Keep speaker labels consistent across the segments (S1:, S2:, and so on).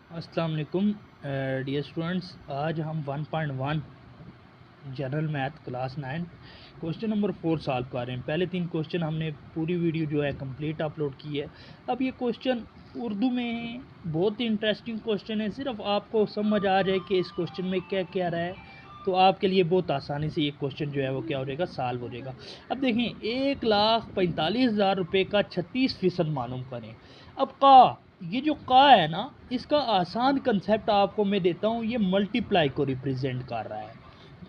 S1: अस्सलाम वालेकुम dear students. आज हम 1.1 general math class 9 question number 4 solve कर रहे हैं। पहले 3 क्वेश्चन हमने पूरी वीडियो जो है कंप्लीट अपलोड की है। अब ये क्वेश्चन उर्दू में है, बहुत ही इंटरेस्टिंग क्वेश्चन है। सिर्फ आपको समझ आ जाए कि इस क्वेश्चन में क्या क्या रहा है तो आपके लिए बहुत आसानी से ये क्वेश्चन जो है वो क्या हो जाएगा, सॉल्व हो जाएगा। अब देखें, 1,45,000 रुपये का 36% मालूम करें। अब का ये जो का है ना, इसका आसान कंसेप्ट आपको मैं देता हूँ। ये मल्टीप्लाई को रिप्रेजेंट कर रहा है।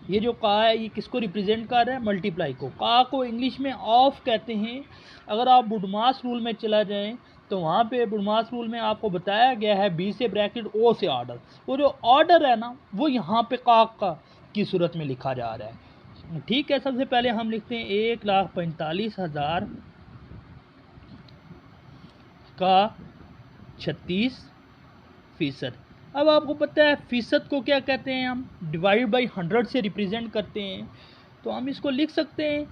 S1: ये जो का है ये किसको रिप्रेजेंट कर रहा है? मल्टीप्लाई को। का को इंग्लिश में ऑफ कहते हैं। अगर आप बुडमास रूल में चला जाएं तो वहाँ पे बुडमास रूल में आपको बताया गया है बी से ब्रैकेट ओ से ऑर्डर। वो जो ऑर्डर है ना वो यहाँ पे का की सूरत में लिखा जा रहा है। ठीक है, सबसे पहले हम लिखते हैं 1,45,000 का 36%। अब आपको पता है फीसद को क्या कहते हैं? हम डिवाइड बाई 100 से रिप्रेजेंट करते हैं। तो हम इसको लिख सकते हैं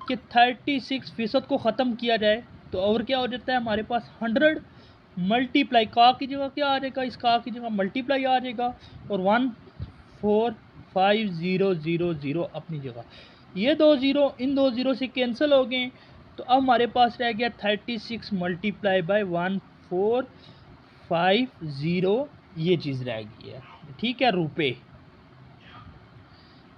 S1: कि 36% को ख़त्म किया जाए तो और क्या हो जाता है हमारे पास? 100 मल्टीप्लाई का की जगह क्या आ जाएगा? इस का की जगह मल्टीप्लाई आ जाएगा और 145,000 अपनी जगह। ये 2 ज़ीरो इन 2 ज़ीरो से कैंसिल हो गए। तो अब हमारे पास रह गया 36 मल्टीप्लाई बाई 1,450, ये चीज़ रह गई है। ठीक है, रुपए।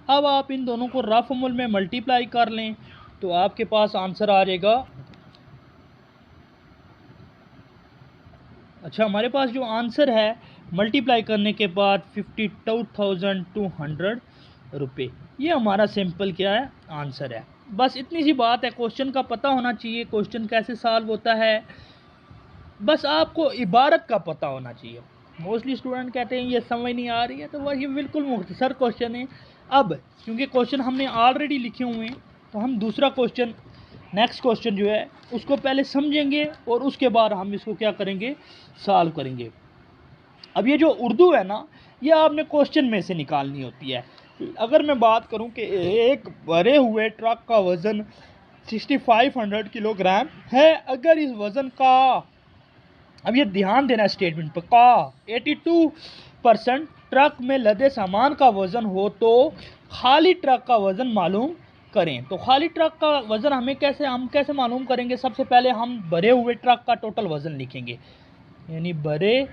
S1: अब आप इन दोनों को रफ अमल में मल्टीप्लाई कर लें तो आपके पास आंसर आ जाएगा। अच्छा, हमारे पास जो आंसर है मल्टीप्लाई करने के बाद 52,200 रुपये, ये हमारा सिंपल क्या है? आंसर है। बस इतनी सी बात है। क्वेश्चन का पता होना चाहिए क्वेश्चन कैसे सॉल्व होता है, बस आपको इबारत का पता होना चाहिए। मोस्टली स्टूडेंट कहते हैं ये समझ नहीं आ रही है, तो वही बिल्कुल मुख्तसर क्वेश्चन है। अब क्योंकि क्वेश्चन हमने ऑलरेडी लिखे हुए हैं तो हम दूसरा क्वेश्चन, नेक्स्ट क्वेश्चन जो है उसको पहले समझेंगे और उसके बाद हम इसको क्या करेंगे? सॉल्व करेंगे। अब ये जो उर्दू है ना, ये आपने क्वेश्चन में से निकालनी होती है। अगर मैं बात करूं कि एक भरे हुए ट्रक का वज़न 6500 किलोग्राम है, अगर इस वज़न का, अब ये ध्यान देना स्टेटमेंट पर, का 82% ट्रक में लदे सामान का वजन हो तो खाली ट्रक का वजन मालूम करें। तो खाली ट्रक का वजन हम कैसे मालूम करेंगे? सबसे पहले हम भरे हुए ट्रक का टोटल वजन लिखेंगे, यानी भरे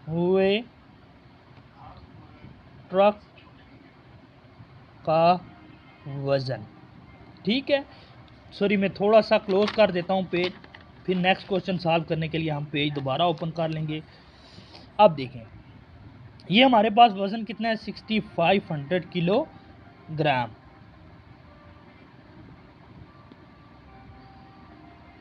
S1: हुए ट्रक का वजन। ठीक है, सॉरी मैं थोड़ा सा क्लोज कर देता हूँ पेज, फिर नेक्स्ट क्वेश्चन सॉल्व करने के लिए हम पेज दोबारा ओपन कर लेंगे। अब देखें, ये हमारे पास वजन कितना है? 6500 किलोग्राम।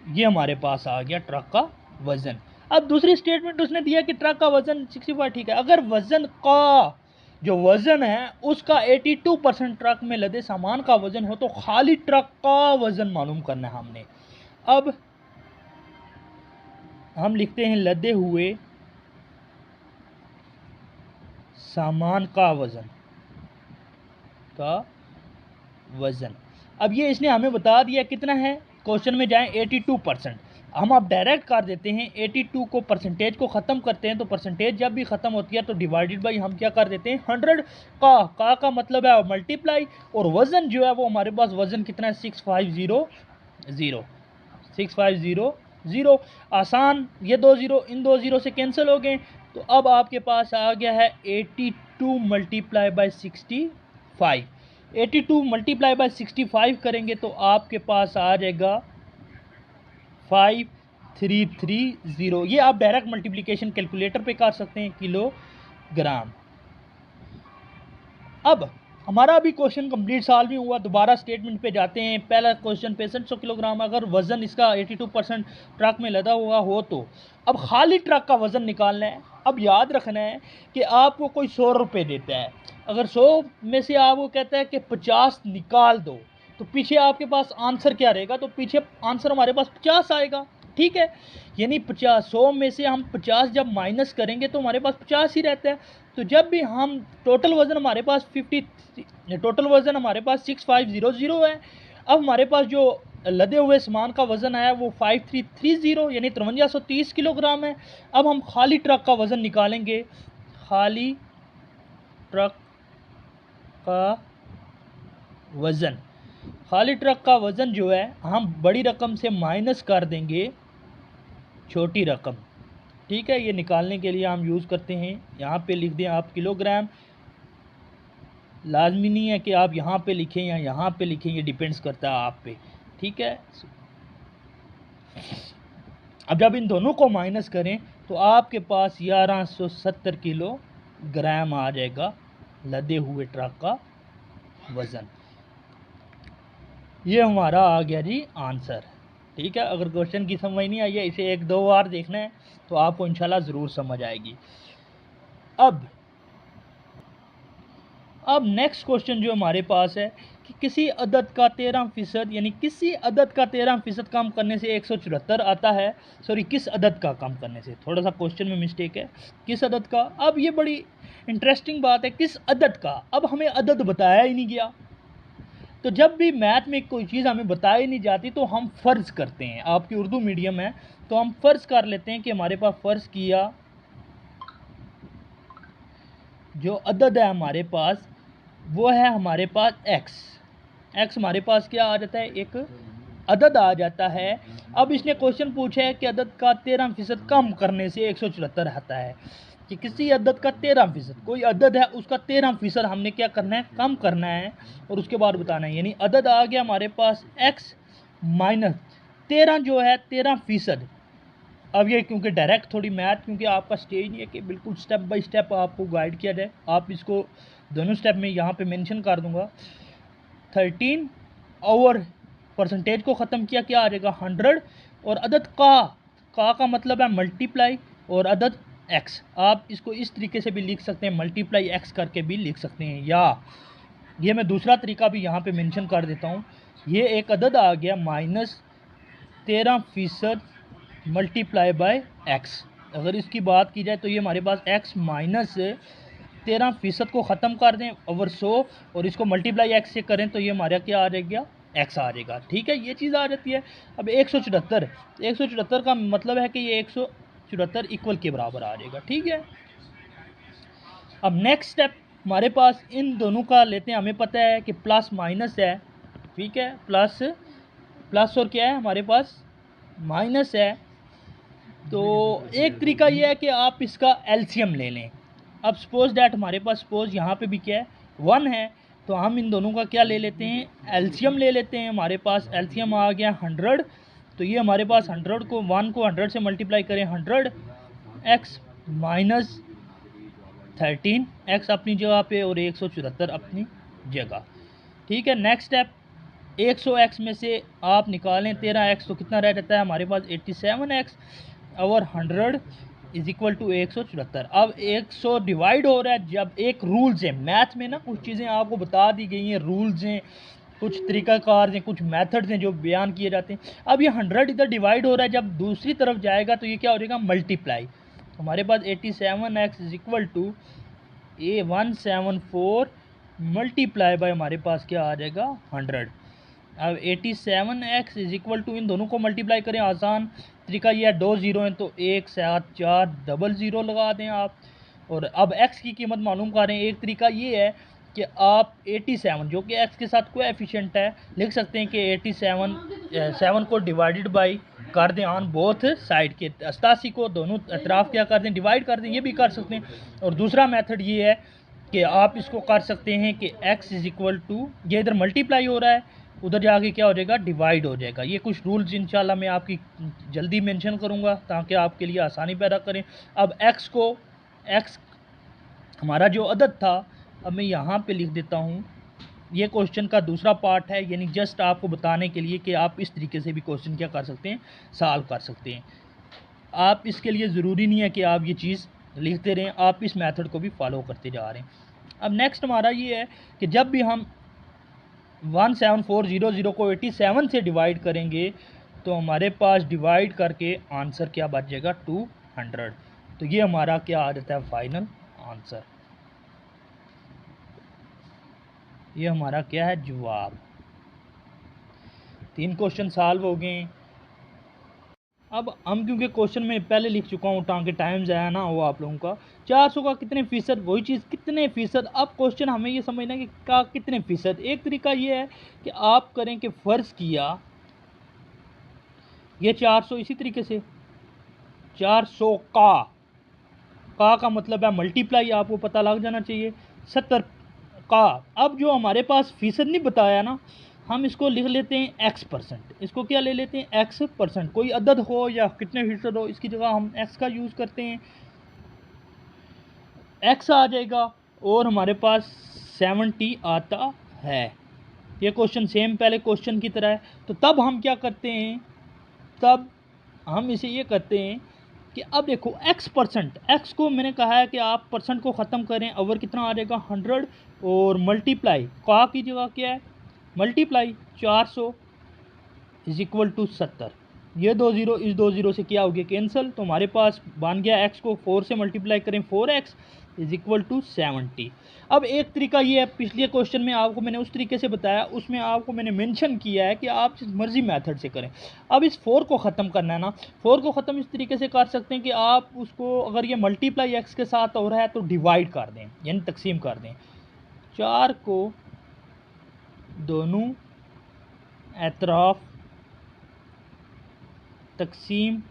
S1: ये हमारे पास आ गया ट्रक का वजन। अब दूसरी स्टेटमेंट उसने दिया कि ट्रक का वजन 65, ठीक है। अगर वजन का जो वजन है उसका 82% ट्रक में लदे सामान का वजन हो तो खाली ट्रक का वजन मालूम करना है हमने। अब हम लिखते हैं लदे हुए सामान का वजन। अब ये इसने हमें बता दिया कितना है, क्वेश्चन में जाएं 82%। हम अब डायरेक्ट कर देते हैं 82 को, परसेंटेज को ख़त्म करते हैं तो परसेंटेज जब भी ख़त्म होती है तो डिवाइडेड बाई हम क्या कर देते हैं? 100। का मतलब है मल्टीप्लाई, और वज़न जो है वो हमारे पास वज़न कितना है? 6500। आसान, ये 2 ज़ीरो इन 2 ज़ीरो से कैंसिल हो गए। तो अब आपके पास आ गया है 82 मल्टीप्लाई बाई 65। 82 मल्टीप्लाई बाई 65 करेंगे तो आपके पास आ जाएगा 5330। ये आप डायरेक्ट मल्टीप्लिकेशन कैलकुलेटर पे कर सकते हैं, किलोग्राम। अब हमारा अभी क्वेश्चन कंप्लीट सॉल्व नहीं हुआ, दोबारा स्टेटमेंट पे जाते हैं। पहला क्वेश्चन 6500 किलोग्राम, अगर वजन इसका 82% ट्रक में लदा हुआ हो तो अब खाली ट्रक का वजन निकालना है। अब याद रखना है कि आपको कोई 100 रुपये देता है, अगर 100 में से आपको कहता है कि 50 निकाल दो तो पीछे आपके पास आंसर क्या रहेगा? तो पीछे आंसर हमारे पास 50 आएगा। ठीक है, यानी 50, 100 में से हम 50 जब माइनस करेंगे तो हमारे पास 50 ही रहता है। तो जब भी हम टोटल वज़न हमारे पास 6500 है। अब हमारे पास जो लदे हुए सामान का वज़न आया वो 5330 यानी 5330 किलोग्राम है। अब हम खाली ट्रक का वज़न निकालेंगे। खाली ट्रक का वज़न, खाली ट्रक का वज़न जो है हम बड़ी रकम से माइनस कर देंगे छोटी रकम। ठीक है, ये निकालने के लिए हम यूज़ करते हैं, यहाँ पे लिख दें आप किलोग्राम। लाजमी नहीं है कि आप यहाँ पे लिखें या यहाँ पे लिखें, ये डिपेंड्स करता है आप पे। ठीक है, अब जब इन दोनों को माइनस करें तो आपके पास 1170 किलोग्राम आ जाएगा लदे हुए ट्रक का वज़न। ये हमारा आ गया जी आंसर। ठीक है, अगर क्वेश्चन की समझ नहीं आई है, इसे एक दो बार देखना है तो आपको इंशाल्लाह ज़रूर समझ आएगी। अब नेक्स्ट क्वेश्चन जो हमारे पास है कि किसी अदद का 13% यानी किसी अदद का 13% कम करने से 174 आता है। सॉरी, किस अदद का कम करने से, थोड़ा सा क्वेश्चन में मिस्टेक है, किस अदद का। अब ये बड़ी इंटरेस्टिंग बात है, किस अदद का। अब हमें अदद बताया ही नहीं गया, तो जब भी मैथ में कोई चीज़ हमें बताई नहीं जाती तो हम फ़र्ज़ करते हैं। आपकी उर्दू मीडियम है तो हम फ़र्ज़ कर लेते हैं कि हमारे पास फ़र्ज़ किया जो अदद है हमारे पास वो है हमारे पास एक्स हमारे पास क्या आ जाता है, एक अदद आ जाता है। अब इसने क्वेश्चन पूछा है कि अदद का 13% कम करने से 174 आता है, कि किसी अदद का 13%, कोई अदद है उसका 13% हमने क्या करना है, कम करना है और उसके बाद बताना है। यानी अदद आ गया हमारे पास एक्स माइनस 13 जो है 13%। अब ये क्योंकि डायरेक्ट थोड़ी मैथ, क्योंकि आपका स्टेज नहीं है कि बिल्कुल स्टेप बाय स्टेप आपको गाइड किया जाए, आप इसको दोनों स्टेप में यहाँ पे मेंशन कर दूंगा। 13 और परसेंटेज को ख़त्म किया, क्या आ जाएगा 100, और अदद का मतलब है मल्टीप्लाई, और अदद एक्स, आप इसको इस तरीके से भी लिख सकते हैं, मल्टीप्लाई एक्स करके भी लिख सकते हैं, या ये मैं दूसरा तरीका भी यहाँ पे मेंशन कर देता हूँ। ये एक अदद आ गया -13% मल्टीप्लाई बाय एक्स। अगर इसकी बात की जाए तो ये हमारे पास एक्स माइनस 13% को ख़त्म कर दें ओवर 100 और इसको मल्टीप्लाई एक्स से करें तो ये हमारा क्या आ जाएगा, एक्स आ जाएगा। ठीक है, ये चीज़ आ जाती है। अब 174 का मतलब है कि ये 174 इक्वल के बराबर आ जाएगा। ठीक है, अब नेक्स्ट स्टेप हमारे पास इन दोनों का लेते हैं। हमें पता है कि प्लस माइनस है, ठीक है, प्लस और क्या है हमारे पास माइनस है। तो एक तरीका ये है कि आप इसका एलसीएम ले लें। अब सपोज डैट हमारे पास सपोज यहाँ पे भी क्या है 1 है, तो हम इन दोनों का क्या ले लेते हैं, एलसीएम ले लेते हैं। हमारे पास एलसीएम आ गया 100, तो ये हमारे पास 100 को 1 को 100 से मल्टीप्लाई करें, 100 एक्स माइनस 13 एक्स अपनी जगह पे और 174 अपनी जगह। ठीक है, नेक्स्ट स्टेप 100 एक्स में से आप निकालें 13 एक्स, तो कितना रह जाता है हमारे पास 87 एक्स, और 100 इज इक्वल टू 174। अब 100 डिवाइड हो रहा है, जब एक रूल्स है मैथ में ना, कुछ चीज़ें आपको बता दी गई हैं, रूल्स हैं, कुछ तरीक़ाकार हैं, कुछ मेथड्स हैं जो बयान किए जाते हैं। अब ये 100 इधर डिवाइड हो रहा है, जब दूसरी तरफ जाएगा तो ये क्या हो जाएगा, मल्टीप्लाई। हमारे पास 87 x is equal to 174 multiply by हमारे पास क्या आ जाएगा 100। अब 87 एक्स इज इक्वल टू, इन दोनों को मल्टीप्लाई करें, आसान तरीका ये है, 2 ज़ीरो हैं तो 1 7 4 डबल ज़ीरो लगा दें आप, और अब x की कीमत मालूम करें। एक तरीका ये है कि आप 87 जो कि x के साथ कोएफिशिएंट है लिख सकते हैं कि 7 को डिवाइडेड बाई कर दें ऑन बोथ साइड के, 87 को दोनों अतराफ क्या कर दें, डिवाइड कर दें, ये भी कर सकते हैं। और दूसरा मेथड ये है कि आप इसको कर सकते हैं कि x इज इक्वल टू, ये इधर मल्टीप्लाई हो रहा है, उधर जाके क्या हो जाएगा, डिवाइड हो जाएगा। ये कुछ रूल्स इंशाल्लाह मैं आपकी जल्दी मेंशन करूंगा ताकि आपके लिए आसानी पैदा करें। अब x हमारा जो अदद था, अब मैं यहाँ पे लिख देता हूँ, ये क्वेश्चन का दूसरा पार्ट है, यानी जस्ट आपको बताने के लिए कि आप इस तरीके से भी क्वेश्चन क्या कर सकते हैं, सॉल्व कर सकते हैं। आप इसके लिए ज़रूरी नहीं है कि आप ये चीज़ लिखते रहें, आप इस मेथड को भी फॉलो करते जा रहे हैं। अब नेक्स्ट हमारा ये है कि जब भी हम 17400 को 87 से डिवाइड करेंगे तो हमारे पास डिवाइड करके आंसर क्या बच जाएगा 200। तो ये हमारा क्या आ जाता है फाइनल आंसर, ये हमारा क्या है जवाब। 3 क्वेश्चन सॉल्व हो गए। अब हम क्योंकि क्वेश्चन में पहले लिख चुका हूँ ताकि टाइम ज़ाया ना हो आप लोगों का। 400 का कितने फ़ीसद, वही चीज़ कितने फ़ीसद। अब क्वेश्चन हमें ये समझना है कि का कितने फ़ीसद। एक तरीका ये है कि आप करें कि फ़र्ज़ किया ये 400, इसी तरीके से 400 का मतलब है मल्टीप्लाई, आपको पता लग जाना चाहिए 70 का। अब जो हमारे पास फ़ीसद नहीं बताया ना, हम इसको लिख लेते हैं x%। इसको क्या ले लेते हैं x%। कोई अदद हो या कितने फ़ीसद हो, इसकी जगह हम x का यूज़ करते हैं, x आ जाएगा और हमारे पास 70 आता है। ये क्वेश्चन सेम पहले क्वेश्चन की तरह है। तो तब हम क्या करते हैं, तब हम इसे ये करते हैं कि अब देखो x%, x को मैंने कहा है कि आप परसेंट को ख़त्म करें, ओवर कितना आ जाएगा 100 और मल्टीप्लाई का की जगह क्या है मल्टीप्लाई 400 इज इक्वल टू 70। ये 2 ज़ीरो इस 2 ज़ीरो से क्या हो गया कैंसिल, तो हमारे पास बन गया x को 4 से मल्टीप्लाई करें 4x इज इक्वल टू 70। अब एक तरीका ये है, पिछले क्वेश्चन में आपको मैंने उस तरीके से बताया, उसमें आपको मैंने मेंशन किया है कि आप जिस मर्जी मेथड से करें। अब इस 4 को ख़त्म करना है ना, 4 को ख़त्म इस तरीके से कर सकते हैं कि आप उसको अगर ये मल्टीप्लाई x के साथ हो रहा है तो डिवाइड कर दें, यानी तकसीम कर दें। 4 को दोनों एतराफ़ तकसीम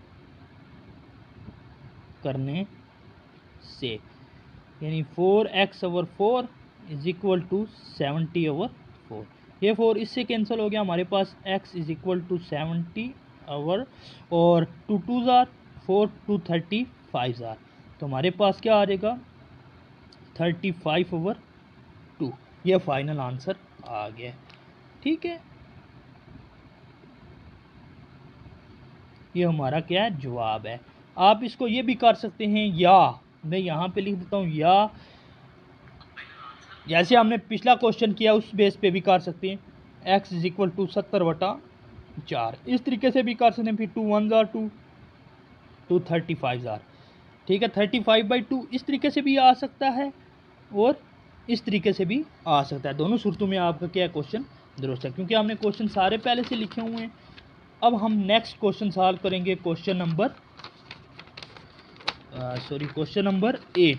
S1: करने से, यानी 4x/4 इज इक्वल टू 70/4। ये 4 इससे कैंसिल हो गया, हमारे पास x इज इक्वल टू 70 और 2 2 ज़ार 4 2 35 ज़ार, तो हमारे पास क्या आ जाएगा 35/2। ये फाइनल आंसर आ गया। ठीक है, ये हमारा क्या है जवाब है। आप इसको ये भी कर सकते हैं, या मैं यहाँ पे लिख देता हूँ, या जैसे हमने पिछला क्वेश्चन किया उस बेस पे भी कर सकते हैं, x इज इक्वल टू 70/4। इस तरीके से भी कर सकते हैं, फिर 2 1 ज़ार 2 2 35 ज़ार। ठीक है, 35/2 इस तरीके से भी आ सकता है और इस तरीके से भी आ सकता है। दोनों सूरतों में आपका क्या क्वेश्चन दुरुस्त है, क्योंकि हमने क्वेश्चन सारे पहले से लिखे हुए हैं। अब हम नेक्स्ट क्वेश्चन सॉल्व करेंगे, क्वेश्चन नंबर 8।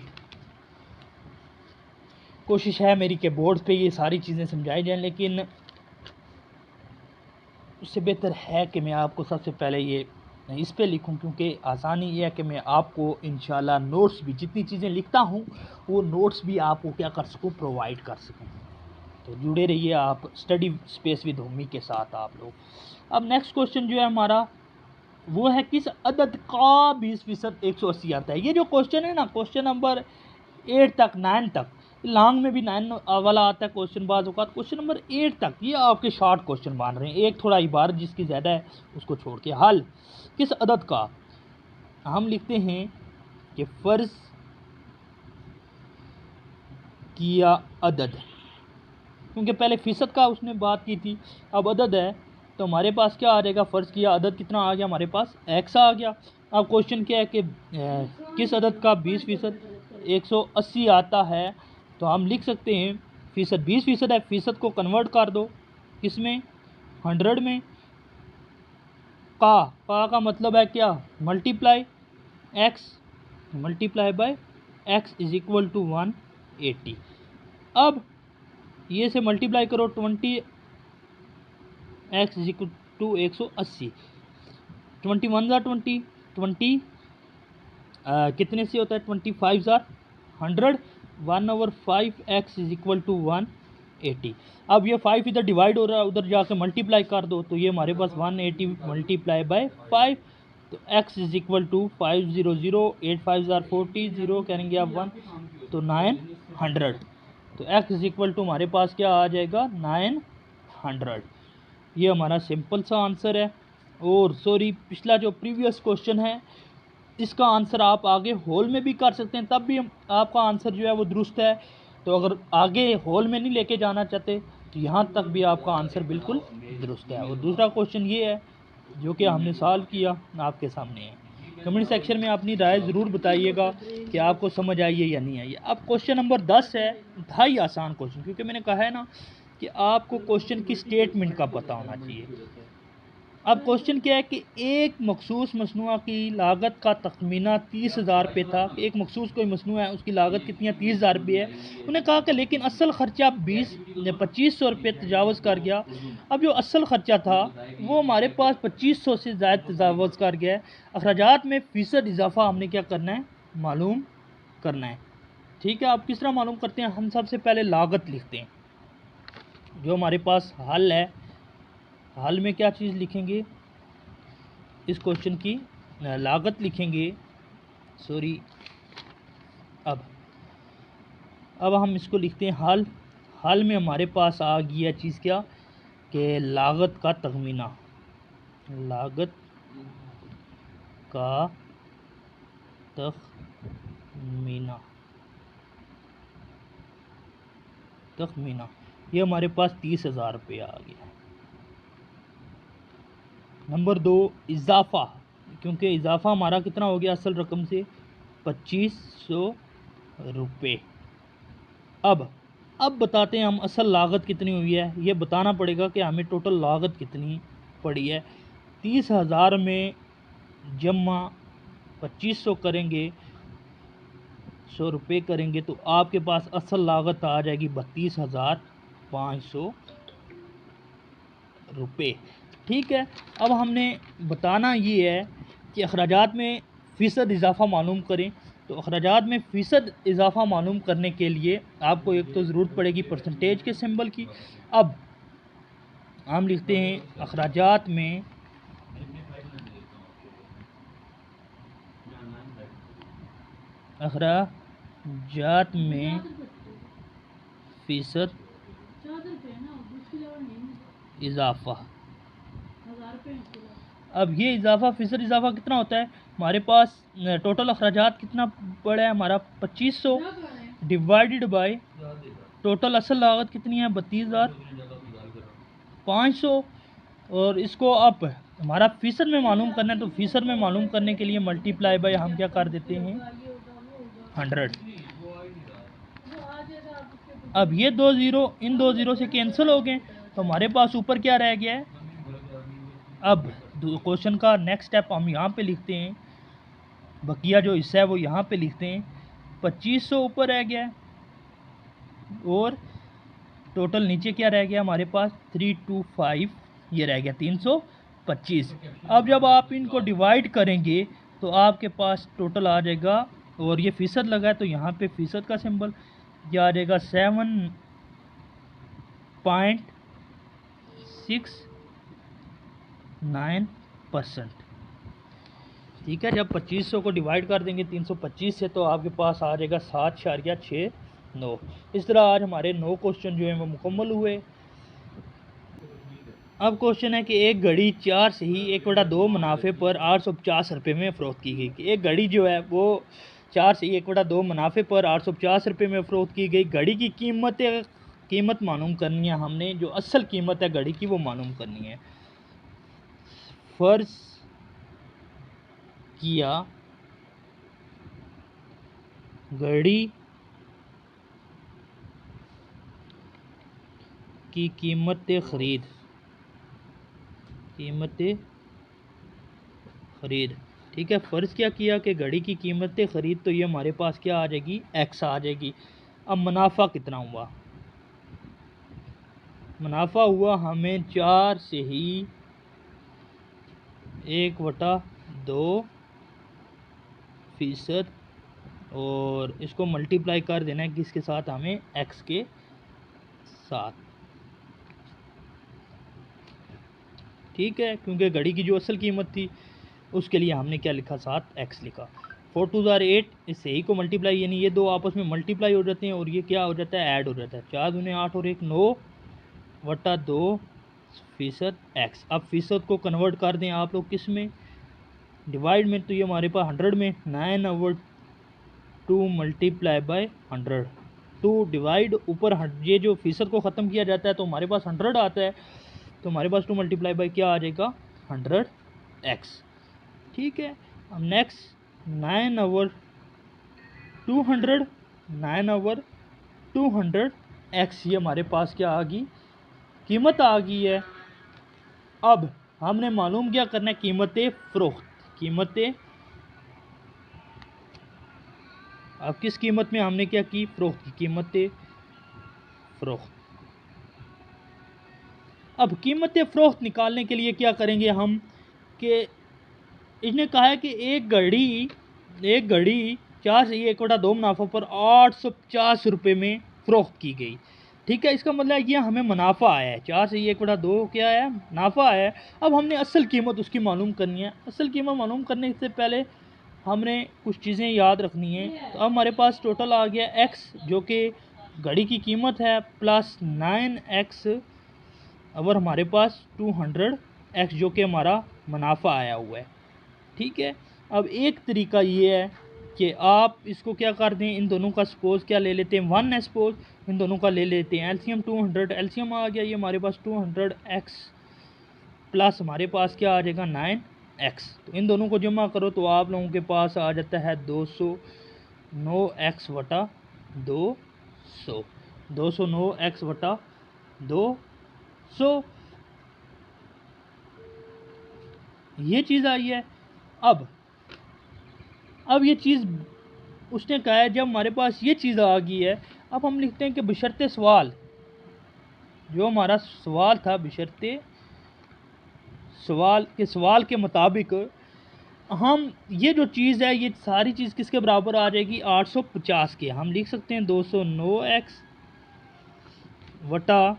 S1: कोशिश है मेरी कि बोर्ड पे ये सारी चीज़ें समझाई जाएं, लेकिन उससे बेहतर है कि मैं आपको सबसे पहले ये इस पे लिखूं, क्योंकि आसानी ये है कि मैं आपको इंशाल्लाह नोट्स भी जितनी चीज़ें लिखता हूँ वो नोट्स भी आपको क्या कर सकूँ, प्रोवाइड कर सकूँ। तो जुड़े रहिए आप स्टडी स्पेस विद होमी के साथ आप लोग। अब नेक्स्ट क्वेश्चन जो है हमारा वो है, किस अदद का 20% 180 आता है। ये जो क्वेश्चन है ना, क्वेश्चन नंबर 8 तक 9 तक, लॉन्ग में भी 9 वाला आता है क्वेश्चन, बाद औक़ात क्वेश्चन नंबर 8 तक ये आपके शॉर्ट क्वेश्चन बन रहे हैं, एक थोड़ा इबारत जिसकी ज़्यादा है उसको छोड़ के। हल किस अदद का, हम लिखते हैं कि फ़र्ज़ किया अदद, क्योंकि पहले फ़ीसद का उसने बात की थी, अब अदद है तो हमारे पास क्या आ जाएगा, फ़र्ज़ किया अदद कितना आ गया हमारे पास x आ गया। अब क्वेश्चन क्या है कि किस अदद का 20% 180 आता है, तो हम लिख सकते हैं फ़ीसद 20% है, फ़ीसद को कन्वर्ट कर दो किसमें 100 में। का मतलब है क्या, multiply x multiply by x is equal to 180। अब ये से मल्टीप्लाई करो 20 x इज इक्वल टू 180, 21 ज़ार 20 कितने से होता है 25 ज़ार 100, 1/5 x इज इक्वल टू 180। अब ये 5 इधर डिवाइड हो रहा है, उधर जाके मल्टीप्लाई कर दो, तो ये हमारे पास 180 मल्टीप्लाई बाय 5, तो x इज इक्वल टू 500, 8 5 ज़ार 40, 0 करेंगे आप 1, तो 900, तो x इज इक्वल टू हमारे पास क्या आ जाएगा 900। ये हमारा सिंपल सा आंसर है। और सॉरी, पिछला जो प्रीवियस क्वेश्चन है इसका आंसर आप आगे होल में भी कर सकते हैं, तब भी आपका आंसर जो है वो दुरुस्त है। तो अगर आगे होल में नहीं लेके जाना चाहते तो यहाँ तक भी आपका आंसर बिल्कुल दुरुस्त है। और दूसरा क्वेश्चन ये है जो कि हमने सॉल्व किया आपके सामने है। कमेंट सेक्शन में अपनी राय ज़रूर बताइएगा कि आपको समझ आई है या नहीं आई है। अब क्वेश्चन नंबर 10 है, इंतहाई आसान क्वेश्चन, क्योंकि मैंने कहा है ना कि आपको क्वेश्चन की स्टेटमेंट का पता होना चाहिए। अब क्वेश्चन क्या है कि एक मखसूस मसनूआ की लागत का तखमीना 30,000 रुपये था। एक मखसूस कोई मसनूआ है, उसकी लागत कितनी है? 30,000 रुपये है। उन्हें कहा कि लेकिन असल ख़र्चा 2500 रुपये तजावज़ कर गया। अब जो असल ख़र्चा था वो हमारे पास 2500 से ज़्यादा तजावज़ कर गया है। अखराजात में फ़ीसद इजाफ़ा हमने क्या करना है? मालूम करना है। ठीक है, आप किस तरह मालूम करते हैं? हम सबसे पहले लागत लिखते हैं। जो हमारे पास हल है, हल में क्या चीज़ लिखेंगे? इस क्वेश्चन की लागत लिखेंगे। सॉरी, अब हम इसको लिखते हैं हल। हल में हमारे पास आ गया चीज़ क्या कि लागत का तखमीना। लागत का तखमीना तखमीना ये हमारे पास 30,000 रुपये आ गया। नंबर 2, इजाफ़ा, क्योंकि इजाफ़ा हमारा कितना हो गया असल रकम से? 2500 रुपये। अब बताते हैं हम असल लागत कितनी हुई है। ये बताना पड़ेगा कि हमें टोटल लागत कितनी पड़ी है। 30,000 में जमा 2500 करेंगे, 100 रुपये करेंगे तो आपके पास असल लागत आ जाएगी 32,500 रुपये। ठीक है, अब हमने बताना ये है कि अखराजात में फ़ीसद इजाफ़ा मालूम करें। तो अखराजात में फ़ीसद इजाफ़ा मालूम करने के लिए आपको एक तो ज़रूरत पड़ेगी परसेंटेज के सिंबल की। अब हम लिखते हैं अखराजात में फ़ीसद इजाफ़ा। अब ये इजाफ़ा फ़ीसद इजाफ़ा कितना होता है? हमारे पास टोटल अखराजात कितना पड़ा है हमारा? 2500 डिवाइडेड बाय टोटल असल लागत कितनी है? 32,500। और इसको आप हमारा फ़ीसद में मालूम करना है, तो फ़ीसद में मालूम करने के लिए मल्टीप्लाई बाय हम क्या कर देते हैं? 100। अब ये इन दो ज़ीरो से कैंसिल हो गए, तो हमारे पास ऊपर क्या रह गया है? अब क्वेश्चन का नेक्स्ट स्टेप हम यहाँ पे लिखते हैं, बकिया जो हिस्सा है वो यहाँ पे लिखते हैं। 2500 ऊपर रह गया है और टोटल नीचे क्या रह गया हमारे पास? 325, ये रह गया 325। अब जब आप इनको डिवाइड करेंगे तो आपके पास टोटल आ जाएगा, और ये फ़ीसद लगा है तो यहाँ पे फ़ीसद का सिंबल ये आ जाएगा 7.69%। ठीक है, जब 2500 को डिवाइड कर देंगे 325 से तो आपके पास आ जाएगा 7.69। इस तरह आज हमारे 9 क्वेश्चन जो हैं वो मुकम्मल हुए। अब क्वेश्चन है कि एक घड़ी 4 से ही 1/2 मुनाफे पर 850 रुपये में फ़रोख्त की गई। एक घड़ी जो है वो 4 से ही 1/2 मुनाफे पर 850 रुपये में फ़रोख्त की गई। घड़ी की कीमत मालूम करनी है हमने, जो असल कीमत है घड़ी की वो मालूम करनी है। फ़र्ज़ किया घड़ी की कीमत ख़रीद। ठीक है, फ़र्ज़ क्या किया कि घड़ी की कीमत ख़रीद, तो ये हमारे पास क्या आ जाएगी? एक्स आ जाएगी। अब मुनाफा कितना हुआ? मुनाफा हुआ हमें 4 से ही 1/2%, और इसको मल्टीप्लाई कर देना है किसके साथ? हमें एक्स के साथ। ठीक है, क्योंकि घड़ी की जो असल कीमत थी उसके लिए हमने क्या लिखा? साथ एक्स लिखा। 4 2 8, इससे ही को मल्टीप्लाई, यानी ये दो आपस में मल्टीप्लाई हो जाते हैं और ये क्या हो जाता है? ऐड हो जाता है। 4 दूने 8 और 1 9/2% एक्स। अब फ़ीसद को कन्वर्ट कर दें आप लोग किस में? डिवाइड में, तो ये हमारे पास 100 में 9/2 मल्टीप्लाई बाय 100। 2 डिवाइड ऊपर ये जो फ़ीसद को ख़त्म किया जाता है तो हमारे पास 100 आता है, तो हमारे पास 2 मल्टीप्लाई बाय क्या आ जाएगा? 100x। ठीक है, अब नेक्स्ट 9/200 x, ये हमारे पास क्या आ गई? कीमत आ गई है। अब हमने मालूम क्या करना है, कीमत फ़रोख्त। कीमत, अब किस कीमत में हमने क्या की, फ़रोख्त की कीमत फ़रोख्त। अब कीमत फ़रोख्त निकालने के लिए क्या करेंगे हम, कि इसने कहा है कि एक घड़ी 4/1/2 मुनाफा पर 850 रुपये में फ़रोख्त की गई। ठीक है, इसका मतलब ये हमें मुनाफा आया है, 4/1/2 क्या आया, मुनाफा आया है। अब हमने असल कीमत उसकी मालूम करनी है। असल कीमत मालूम करने से पहले हमने कुछ चीज़ें याद रखनी है। तो अब हमारे पास टोटल आ गया x, जो कि घड़ी की कीमत है, प्लस 9x और हमारे पास 200x जो कि हमारा मुनाफा आया हुआ है। ठीक है, अब एक तरीका ये है कि आप इसको क्या कर दें, इन दोनों का सपोज क्या ले लेते हैं, 1 है सपोज, इन दोनों का ले लेते हैं एलसीएम 200, एलसीएम आ गया ये हमारे पास 200x प्लस हमारे पास क्या आ जाएगा 9x। तो इन दोनों को जमा करो तो आप लोगों के पास आ जाता है 209x बटा 200, 209x बटा 200, ये चीज़ आई है। अब ये चीज़ उसने कहा है, जब हमारे पास ये चीज़ आ गई है, अब हम लिखते हैं कि बशर्ते सवाल, जो हमारा सवाल था, बशर्ते सवाल के मुताबिक हम ये जो चीज़ है, ये सारी चीज़ किसके बराबर आ जाएगी, 850 के। हम लिख सकते हैं 209x वटा,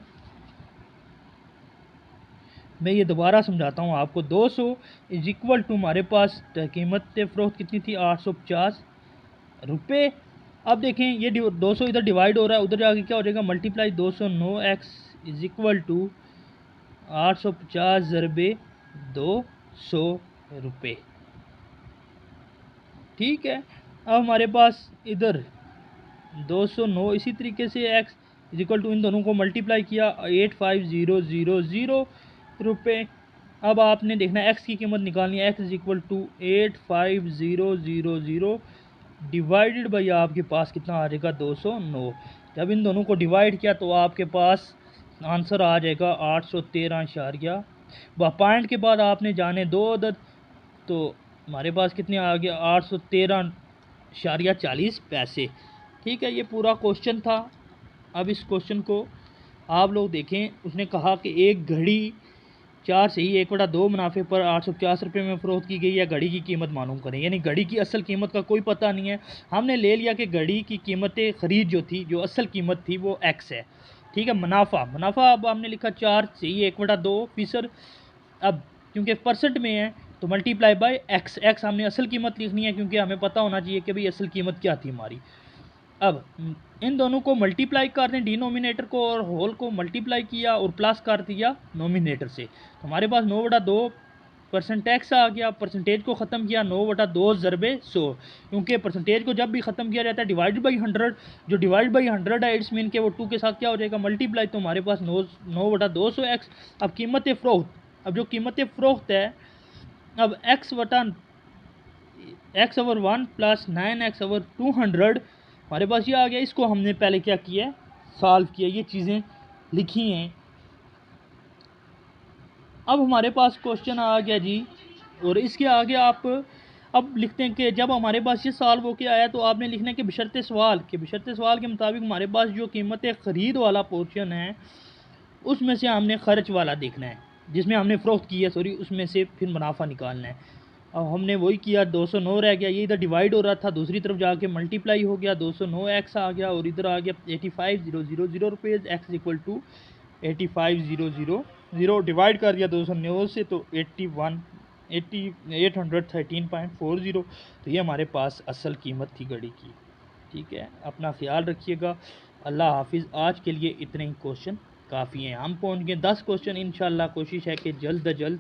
S1: मैं ये दोबारा समझाता हूँ आपको, 200 इज इक्वल टू हमारे पास कीमत फ़रोख्त कितनी थी, 850 रुपये। अब देखें ये 200 इधर डिवाइड हो रहा है, उधर जाके क्या हो जाएगा, multiply 209x is equal to 850 ज़रबे 200 रुपये। ठीक है, अब हमारे पास इधर 209, इसी तरीके से x इज इक्वल टू, इन दोनों को मल्टीप्लाई किया 85000 रुपये। अब आपने देखना है x की कीमत निकालनी है, x is equal to 85000 divided by आपके पास कितना आ जाएगा, 209। जब इन दोनों को डिवाइड किया तो आपके पास आंसर आ जाएगा 813 पॉइंट के बाद आपने जाने दो अदद, तो हमारे पास कितने आ गया, 813.40 पैसे। ठीक है, ये पूरा क्वेश्चन था। अब इस क्वेश्चन को आप लोग देखें, उसने कहा कि एक घड़ी 4/1/2 मुनाफे पर 850 रुपये में फ़रोख्त की गई है, घड़ी की कीमत मालूम करें। यानी घड़ी की असल कीमत का कोई पता नहीं है, हमने ले लिया कि घड़ी की कीमत ख़रीद जो थी, जो असल कीमत थी वो x है। ठीक है, मुनाफा अब हमने लिखा 4/1/2%। अब क्योंकि परसेंट में है तो मल्टीप्लाई बाय x हमने असल कीमत लिखनी है, क्योंकि हमें पता होना चाहिए कि भाई असल कीमत क्या थी हमारी। अब इन दोनों को मल्टीप्लाई कर दें, डिनोमिनेटर को और होल को मल्टीप्लाई किया और प्लस कर दिया नोमिनेटर से, तो हमारे पास 9/2 x आ गया। परसेंटेज को ख़त्म किया 9/2 ज़रबे 100, क्योंकि परसेंटेज को जब भी ख़त्म किया जाता है डिवाइड बाई 100, जो डिवाइड बाई 100 है इट्स मीन के वो 2 के साथ क्या हो जाएगा, मल्टीप्लाई, तो हमारे पास 9/200x। अब कीमत फ़रोख्त, अब जो कीमत फ़रोख्त है, अब x बटा x/1 प्लस 9x/200 हमारे पास ये आ गया। इसको हमने पहले क्या किया, सॉल्व किया, ये चीज़ें लिखी हैं। अब हमारे पास क्वेश्चन आ गया जी, और इसके आगे आप अब लिखते हैं कि जब हमारे पास ये सॉल्व होके आया तो आपने लिखना है कि बशर्ते सवाल के मुताबिक हमारे पास जो कीमत ख़रीद वाला पोर्शन है उसमें से हमने खर्च वाला देखना है, जिसमें हमने फ़रोख्त की है, सॉरी, उसमें से फिर मुनाफा निकालना है। अब हमने वही किया, 209 रह गया, ये इधर डिवाइड हो रहा था, दूसरी तरफ जाके मल्टीप्लाई हो गया, 209x आ गया, और इधर आ गया 85,000 रुपये, x इक्वल टू 85,000 डिवाइड कर दिया 209 से, तो 813.40। तो ये हमारे पास असल कीमत थी घड़ी की। ठीक है, अपना ख्याल रखिएगा। अल्लाह हाफिज़। आज के लिए इतने ही क्वेश्चन काफ़ी हैं। हम पहुंच गए 10 क्वेश्चन। इंशाल्लाह कोशिश है कि जल्द अज जल्द